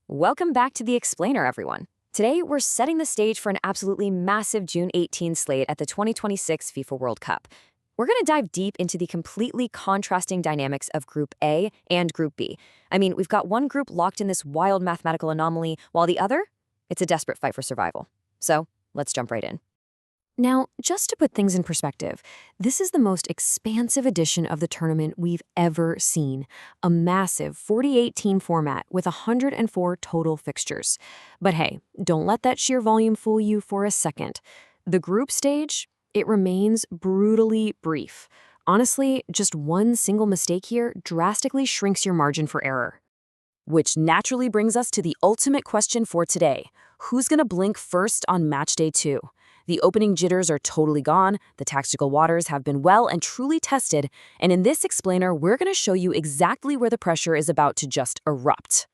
Welcome back to The Explainer, everyone. Today, we're setting the stage for an absolutely massive June 18 slate at the 2026 FIFA World Cup. We're going to dive deep into the completely contrasting dynamics of Group A and Group B. I mean, we've got one group locked in this wild mathematical anomaly, while the other, it's a desperate fight for survival. So, let's jump right in. Now, just to put things in perspective, this is the most expansive edition of the tournament we've ever seen, a massive 48-team format with 104 total fixtures. But hey, don't let that sheer volume fool you for a second. The group stage, it remains brutally brief. Honestly, just one single mistake here drastically shrinks your margin for error. Which naturally brings us to the ultimate question for today. Who's going to blink first on match day 2? The opening jitters are totally gone, the tactical waters have been well and truly tested, and in this explainer, we're going to show you exactly where the pressure is about to just erupt.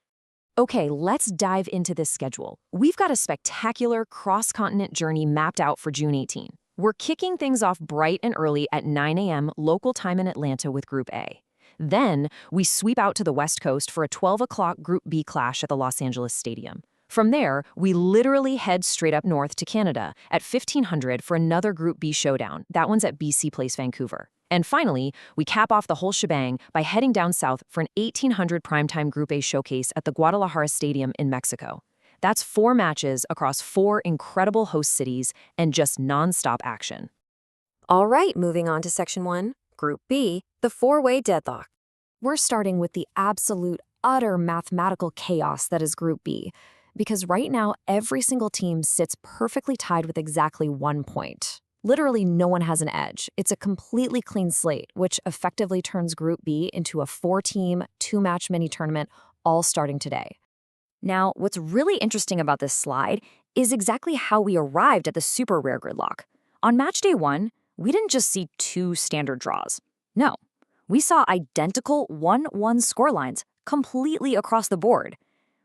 Okay, let's dive into this schedule. We've got a spectacular cross-continent journey mapped out for June 18. We're kicking things off bright and early at 9 a.m. local time in Atlanta with Group A. Then, we sweep out to the West Coast for a 12 o'clock Group B clash at the Los Angeles Stadium. From there, we literally head straight up north to Canada at 1500 for another Group B showdown. That one's at BC Place, Vancouver. And finally, we cap off the whole shebang by heading down south for an 1800 primetime Group A showcase at the Guadalajara Stadium in Mexico. That's 4 matches across 4 incredible host cities and just nonstop action. All right, moving on to Section 1, Group B, the 4-way deadlock. We're starting with the absolute, utter mathematical chaos that is Group B. Because right now, every single team sits perfectly tied with exactly 1 point. Literally, no one has an edge. It's a completely clean slate, which effectively turns Group B into a 4-team, 2-match mini-tournament, all starting today. Now, what's really interesting about this slide is exactly how we arrived at the super rare gridlock. On match day 1, we didn't just see 2 standard draws. No, we saw identical 1-1 scorelines completely across the board.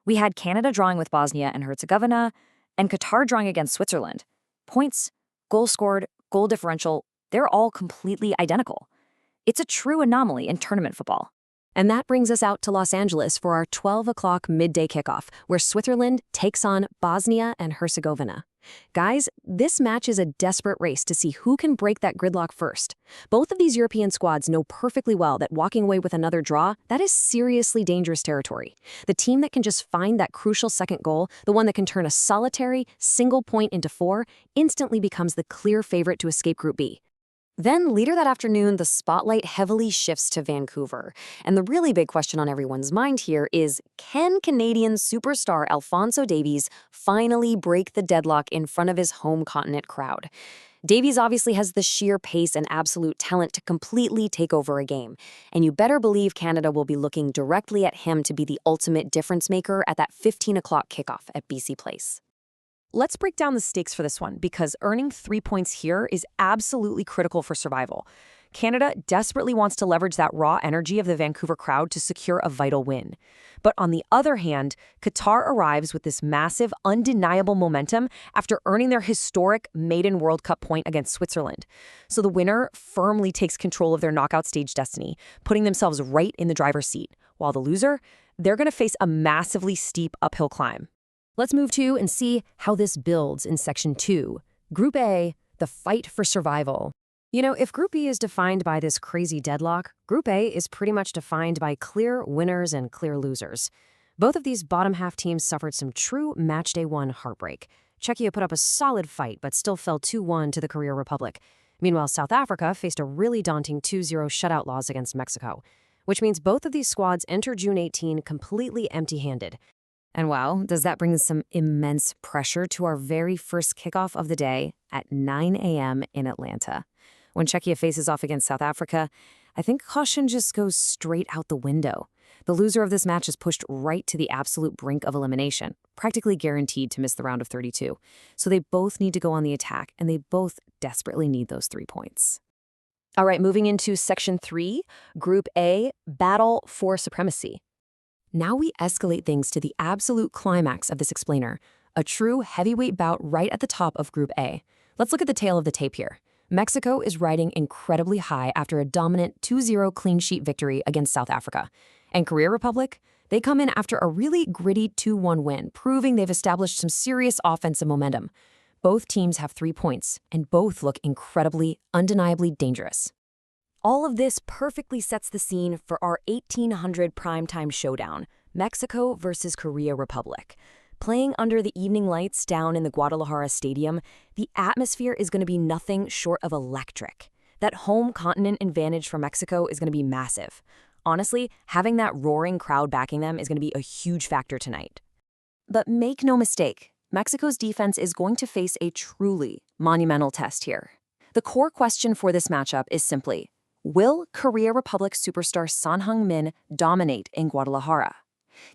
We had Canada drawing with Bosnia and Herzegovina, and Qatar drawing against Switzerland. Points, goal scored, goal differential, they're all completely identical. It's a true anomaly in tournament football. And that brings us out to Los Angeles for our 12 o'clock midday kickoff, where Switzerland takes on Bosnia and Herzegovina. Guys, this match is a desperate race to see who can break that gridlock first. Both of these European squads know perfectly well that walking away with another draw, that is seriously dangerous territory. The team that can just find that crucial second goal, the one that can turn a solitary, single point into 4, instantly becomes the clear favorite to escape Group B. Then, later that afternoon, the spotlight heavily shifts to Vancouver. And the really big question on everyone's mind here is, can Canadian superstar Alphonso Davies finally break the deadlock in front of his home continent crowd? Davies obviously has the sheer pace and absolute talent to completely take over a game. And you better believe Canada will be looking directly at him to be the ultimate difference maker at that 15 o'clock kickoff at BC Place. Let's break down the stakes for this one, because earning 3 points here is absolutely critical for survival. Canada desperately wants to leverage that raw energy of the Vancouver crowd to secure a vital win. But on the other hand, Qatar arrives with this massive, undeniable momentum after earning their historic maiden World Cup point against Switzerland. So the winner firmly takes control of their knockout stage destiny, putting themselves right in the driver's seat, while the loser, they're going to face a massively steep uphill climb. Let's move to and see how this builds in Section 2. Group A, the fight for survival. You know, if Group B is defined by this crazy deadlock, Group A is pretty much defined by clear winners and clear losers. Both of these bottom half teams suffered some true match day 1 heartbreak. Czechia put up a solid fight but still fell 2-1 to the Korea Republic. Meanwhile, South Africa faced a really daunting 2-0 shutout loss against Mexico, which means both of these squads enter June 18 completely empty-handed. And wow, does that bring some immense pressure to our very first kickoff of the day at 9 a.m. in Atlanta. When Czechia faces off against South Africa, I think caution just goes straight out the window. The loser of this match is pushed right to the absolute brink of elimination, practically guaranteed to miss the round of 32. So they both need to go on the attack, and they both desperately need those 3 points. All right, moving into Section 3, Group A, Battle for Supremacy. Now we escalate things to the absolute climax of this explainer, a true heavyweight bout right at the top of Group A. Let's look at the tail of the tape here. Mexico is riding incredibly high after a dominant 2-0 clean sheet victory against South Africa. And Korea Republic, They come in after a really gritty 2-1 win, proving they've established some serious offensive momentum. Both teams have 3 points, and both look incredibly, undeniably dangerous. All of this perfectly sets the scene for our 1800 primetime showdown, Mexico versus Korea Republic. Playing under the evening lights down in the Guadalajara Stadium, the atmosphere is going to be nothing short of electric. That home continent advantage for Mexico is going to be massive. Honestly, having that roaring crowd backing them is going to be a huge factor tonight. But make no mistake, Mexico's defense is going to face a truly monumental test here. The core question for this matchup is simply, will Korea Republic superstar Heung-min dominate in Guadalajara?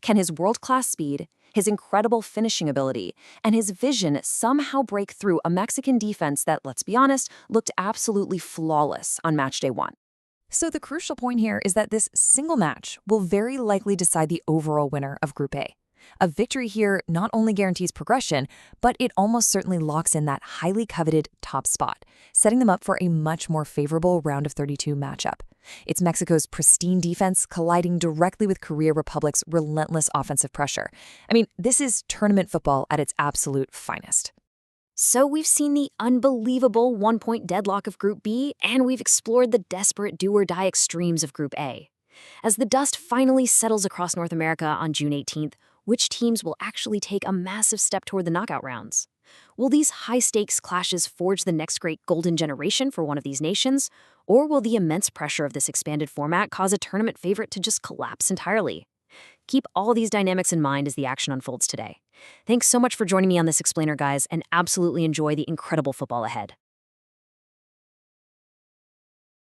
Can his world-class speed, his incredible finishing ability, and his vision somehow break through a Mexican defense that, let's be honest, looked absolutely flawless on matchday 1? So the crucial point here is that this single match will very likely decide the overall winner of Group A. A victory here not only guarantees progression, but it almost certainly locks in that highly coveted top spot, setting them up for a much more favorable round of 32 matchup. It's Mexico's pristine defense colliding directly with Korea Republic's relentless offensive pressure. I mean, this is tournament football at its absolute finest. So we've seen the unbelievable one-point deadlock of Group B, and we've explored the desperate do-or-die extremes of Group A. As the dust finally settles across North America on June 18th, which teams will actually take a massive step toward the knockout rounds? Will these high-stakes clashes forge the next great golden generation for one of these nations? Or will the immense pressure of this expanded format cause a tournament favorite to just collapse entirely? Keep all these dynamics in mind as the action unfolds today. Thanks so much for joining me on this explainer, guys, and absolutely enjoy the incredible football ahead.